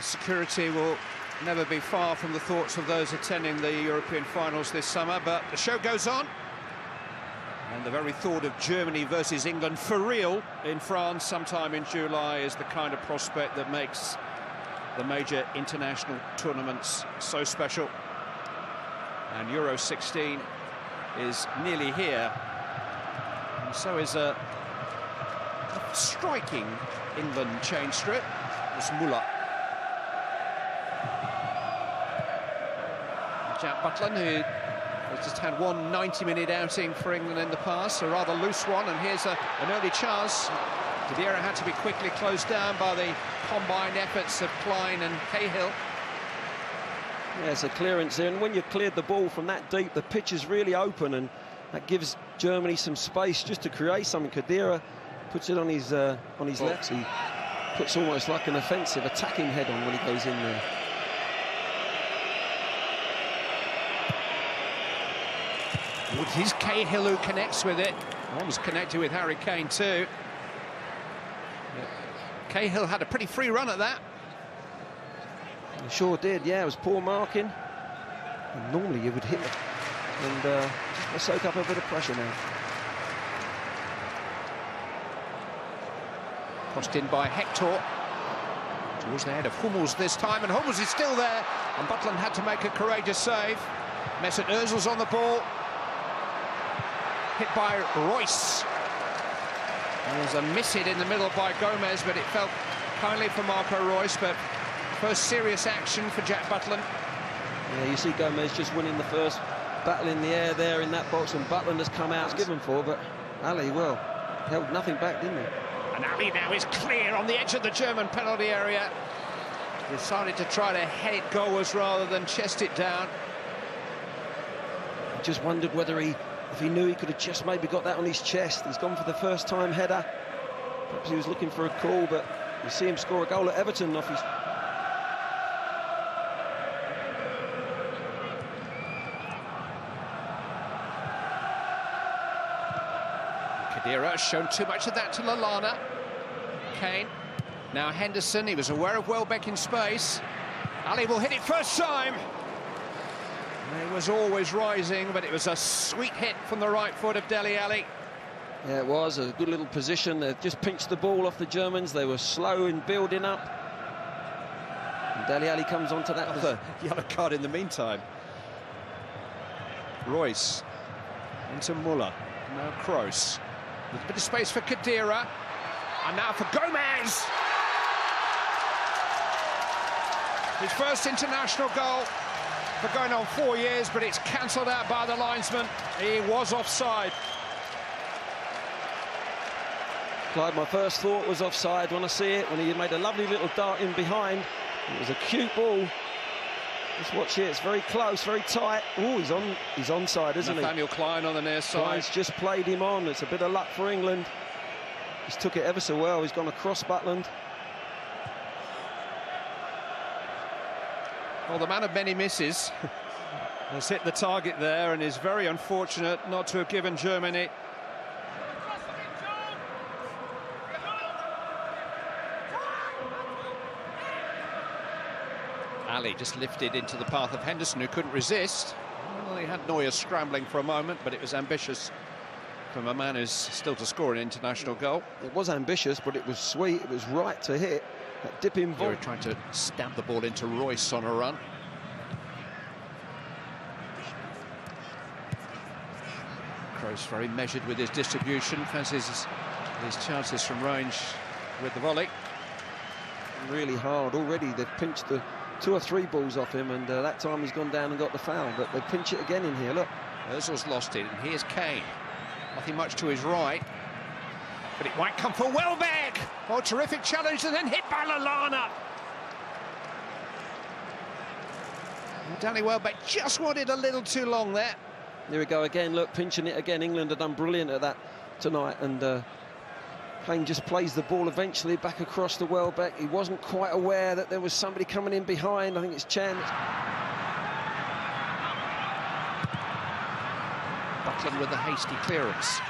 security will never be far from the thoughts of those attending the European finals this summer, but the show goes on. And the very thought of Germany versus England for real in France sometime in July is the kind of prospect that makes the major international tournaments so special. And Euro 16 is nearly here. And so is a striking England change strip. It's Müller. Jack Butland, who has just had one 90-minute outing for England in the past, a rather loose one, and here's an early chance. Khedira had to be quickly closed down by the combined efforts of Klein and Cahill. Yeah, it's a clearance there, and when you've cleared the ball from that deep, the pitch is really open, and that gives Germany some space just to create something. Khedira puts it on his left. He puts almost like an offensive attacking head on when he goes in there. It is Cahill who connects with it. Almost connected with Harry Kane too. Cahill had a pretty free run at that. He sure did, yeah, it was poor marking. And normally you would hit it. And just soak up a bit of pressure now. Crossed in by Hector. Towards the head of Hummels this time, and Hummels is still there. And Butland had to make a courageous save. Mesut Ozil's on the ball. Hit by Royce. There's a miss hit in the middle by Gomez, but it felt kindly for Marco Royce. But first serious action for Jack Butland. Yeah, you see Gomez just winning the first battle in the air there in that box, and Butland has come out as given for, but Ali, well, held nothing back, didn't he? And Ali now is clear on the edge of the German penalty area. Decided to try to head it goalwards rather than chest it down. I just wondered whether if he knew he could have just maybe got that on his chest. He's gone for the first time header. Perhaps he was looking for a call, but you see him score a goal at Everton off his... Khedira has shown too much of that to Lallana. Kane. Now Henderson, he was aware of Welbeck in space. Ali will hit it first time. It was always rising, but it was a sweet hit from the right foot of Dele Alli. Yeah, it was a good little position. They just pinched the ball off the Germans. They were slow in building up. And Dele Alli comes onto that. Another yellow card in the meantime. Royce into Müller. Now Kroos. With a bit of space for Khedira. And now for Gomez. His first international goal for going on 4 years, but it's cancelled out by the linesman. He was offside. Clyde, my first thought was offside when I see it, when he made a lovely little dart in behind. It was a cute ball. Just watch it, it's very close, very tight. Oh, he's onside, isn't he? Nathaniel Klein on the near side. Klein's just played him on. It's a bit of luck for England. He's took it ever so well. He's gone across Butland. Well, the man of many misses has hit the target there and is very unfortunate not to have given Germany. Ali just lifted into the path of Henderson, who couldn't resist. Well, he had Neuer scrambling for a moment, but it was ambitious from a man who's still to score an international goal. It was ambitious, but it was sweet. It was right to hit. That dipping ball. Trying to stab the ball into Royce on a run. Kroos very measured with his distribution, fancies his chances from range with the volley. Really hard already. They've pinched the 2 or 3 balls off him, and that time he's gone down and got the foul, but they pinch it again in here, look. Ozil's lost it, and here's Kane. Nothing much to his right, but it might come for Welbeck. Oh, terrific challenge, and then hit by Lallana. Danny Welbeck just wanted a little too long there. Here we go again, look, pinching it again. England have done brilliant at that tonight, and Kane just plays the ball eventually back across to Welbeck. He wasn't quite aware that there was somebody coming in behind. I think it's Chan. Butland with a hasty clearance.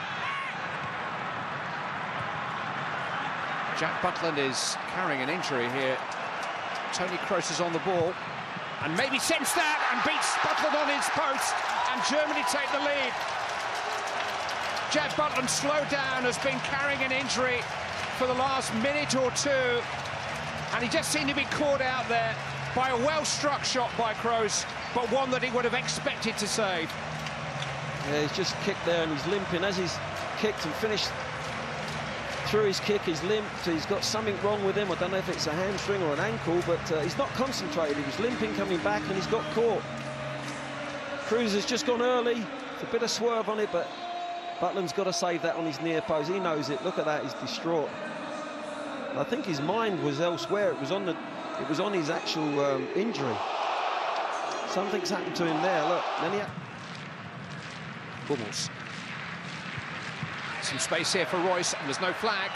Jack Butland is carrying an injury here Tony Kroos is on the ball, and maybe sends that and beats Butland on his post, and Germany take the lead. Jed Butland, slowed down, has been carrying an injury for the last minute or two, and he just seemed to be caught out there by a well-struck shot by Kroos, but one that he would have expected to save. Yeah, he's just kicked there and he's limping. As he's kicked and finished through his kick, he's limped. He's got something wrong with him. I don't know if it's a hamstring or an ankle, but he's not concentrated. He was limping coming back and he's got caught. Kroos has just gone early. It's a bit of swerve on it, but Butland's got to save that on his near post. He knows it. Look at that, he's distraught. I think his mind was elsewhere. It was on his actual injury. Something's happened to him there. Look, then he Bubbles. Some space here for Royce, and there's no flag.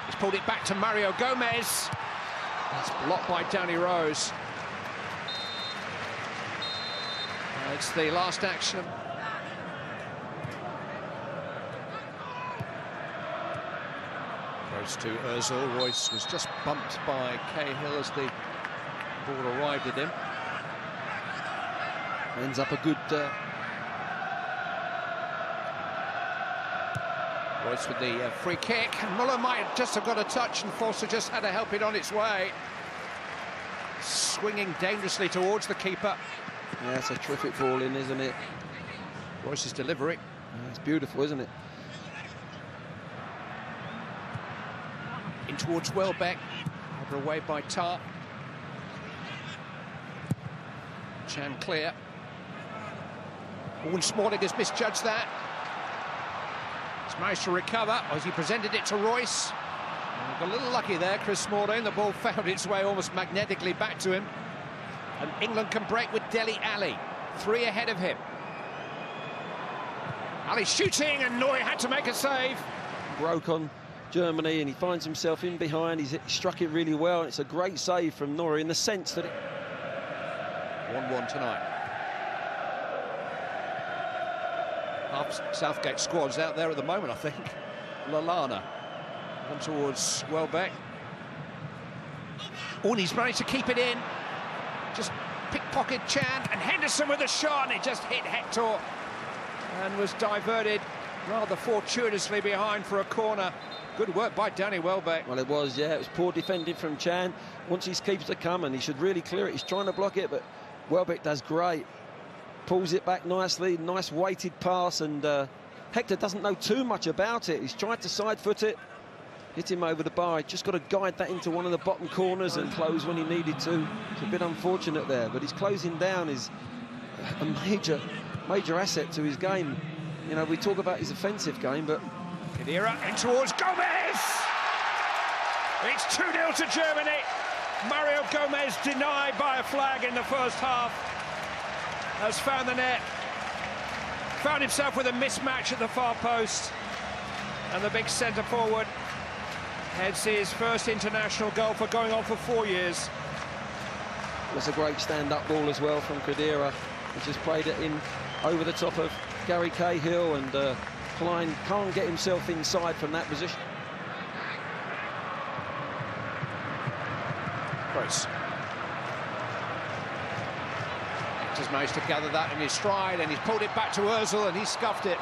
He's pulled it back to Mario Gomez. That's blocked by Danny Rose. It's the last action. Goes to Ozil. Royce was just bumped by Cahill as the ball arrived at him. ends up a good... Royce with the free kick. Muller might just have got a touch, and Forster just had to help it on its way. Swinging dangerously towards the keeper. Yeah, it's a terrific ball in, isn't it? Royce's delivery. Yeah, it's beautiful, isn't it? In towards Welbeck. Over away by Tar. Chan clear. Owen Smalling has misjudged that. He's managed to recover as he presented it to Royce. Got a little lucky there, Chris Smalling. The ball found its way almost magnetically back to him. And England can break with Dele Alli. 3 ahead of him. Ali shooting, and Neuer had to make a save. Broke on Germany, and he finds himself in behind. He's struck it really well, and it's a great save from Neuer in the sense that... 1-1 tonight. Half Southgate squad's out there at the moment, I think. Lallana. Come towards Welbeck. Oh, and he's managed to keep it in. Just pickpocket Chan, and Henderson with a shot, and it just hit Hector and was diverted rather fortuitously behind for a corner. Good work by Danny Welbeck. Well, it was, yeah. It was poor defending from Chan. Once he keeps to come, and he should really clear it. He's trying to block it, but Welbeck does great. Pulls it back nicely, nice weighted pass, and Hector doesn't know too much about it. He's tried to side foot it, hit him over the bar. He's just got to guide that into one of the bottom corners and close when he needed to. It's a bit unfortunate there, but his closing down is a major asset to his game. You know, we talk about his offensive game, but... Khedira in towards Gomez! It's 2-0 to Germany. Mario Gomez denied by a flag in the first half. Has found the net. Found himself with a mismatch at the far post. And the big centre forward heads his first international goal for going on for 4 years. That's a great stand-up ball as well from Khedira. He just played it in over the top of Gary Cahill, and Klein can't get himself inside from that position. Kroos. Just managed to gather that in his stride, and he's pulled it back to Ozil, and he scuffed it.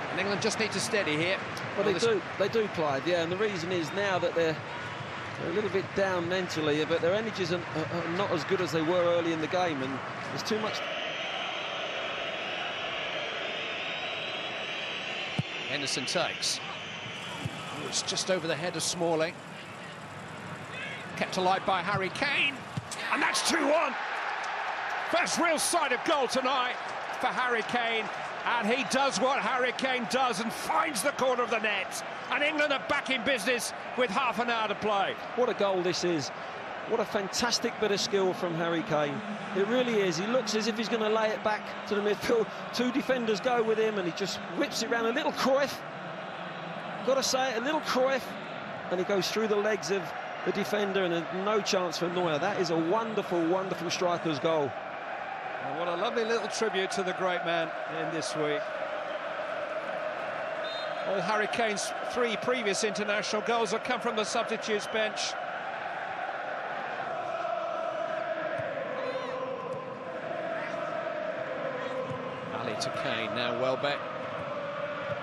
And England just need to steady here. Well, they do, Clyde, yeah, and the reason is now that they're a little bit down mentally, but their energies are not as good as they were early in the game, and there's too much... Henderson takes. Oh, it's just over the head of Smalling. Kept alive by Harry Kane, and that's 2-1. First real sight of goal tonight for Harry Kane, and he does what Harry Kane does and finds the corner of the net. And England are back in business with half an hour to play. What a goal this is. What a fantastic bit of skill from Harry Kane. It really is. He looks as if he's going to lay it back to the midfield. 2 defenders go with him, and he just whips it around. A little Cruyff. Got to say it, a little Cruyff. And he goes through the legs of the defender, and no chance for Neuer. That is a wonderful, wonderful striker's goal. And what a lovely little tribute to the great man in this week. All Harry Kane's 3 previous international goals have come from the substitutes bench. Ali to Kane, now Welbeck.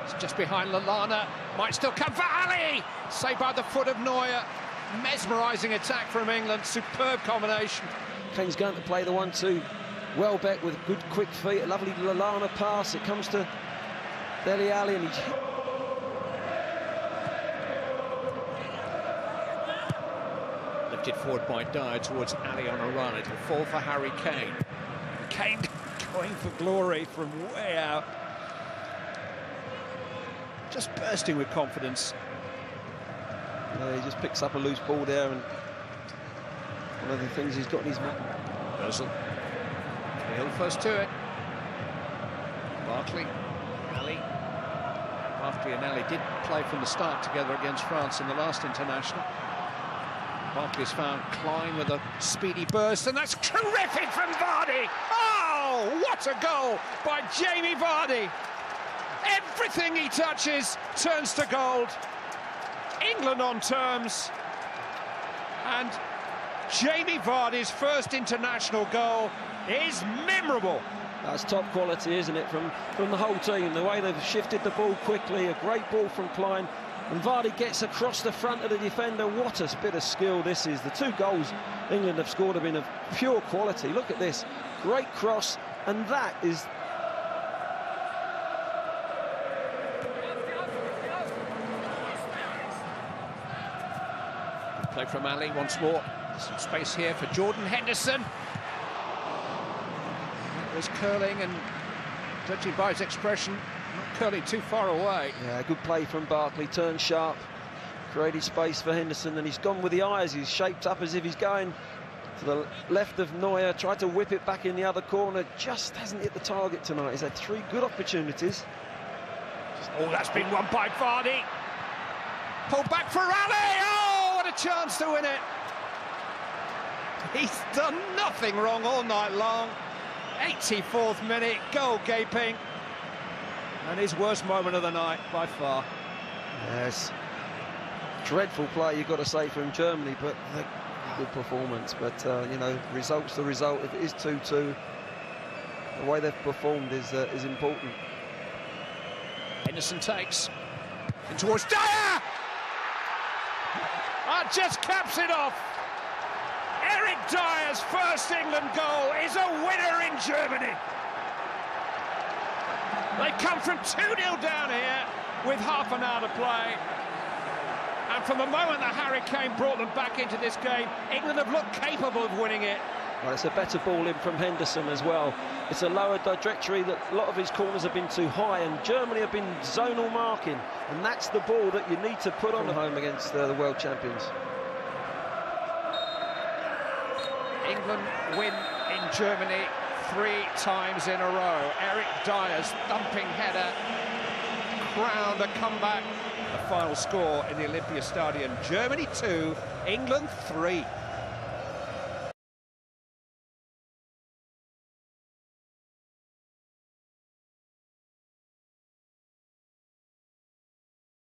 It's just behind Lallana, might still come for Ali! Saved by the foot of Neuer. Mesmerising attack from England, superb combination. Kane's going to play the 1-2. Welbeck with good quick feet, a lovely Lallana pass. It comes to Dele Alli and he's... Lifted forward by Dyer towards Ali on a run. It'll fall for Harry Kane. Kane going for glory from way out. Just bursting with confidence. He just picks up a loose ball there, and one of the things he's got in his map. Ozil. Cahill first to it. Barkley. Ali. Barkley and Ali did play from the start together against France in the last international. Barkley's found Klein with a speedy burst, and that's terrific from Vardy! Oh, what a goal by Jamie Vardy! Everything he touches turns to gold. England on terms, and Jamie Vardy's first international goal is memorable. That's top quality, isn't it, from the whole team? The way they've shifted the ball quickly, a great ball from Klein, and Vardy gets across the front of the defender. What a bit of skill this is. The 2 goals England have scored have been of pure quality. Look at this, great cross, and that is... Play from Ali once more. Some space here for Jordan Henderson. It was curling, and judging by his expression, not curling too far away. Yeah, good play from Barkley, turned sharp, created space for Henderson, and he's gone with the eyes. He's shaped up as if he's going to the left of Neuer, tried to whip it back in the other corner, just hasn't hit the target tonight. He's had 3 good opportunities. Oh, that's been won by Vardy. Pulled back for Ali. Oh, what a chance to win it. He's done nothing wrong all night long. 84th minute, goal gaping. And his worst moment of the night, by far. Yes. Dreadful play, you've got to say, from Germany, but good performance. But, you know, result's the result. If it is 2-2, the way they've performed is important. Henderson takes. And towards Dyer! Just caps it off. Eric Dyer's first England goal is a winner in Germany. They come from 2-0 down here with half an hour to play. And from the moment that Harry Kane brought them back into this game, England have looked capable of winning it. Well, it's a better ball in from Henderson as well. It's a lower trajectory, that a lot of his corners have been too high, and Germany have been zonal marking, and that's the ball that you need to put on home against the world champions. England win in Germany 3 times in a row. Eric Dyer's thumping header crowned a comeback. The final score in the Olympia Stadium: Germany 2, England 3.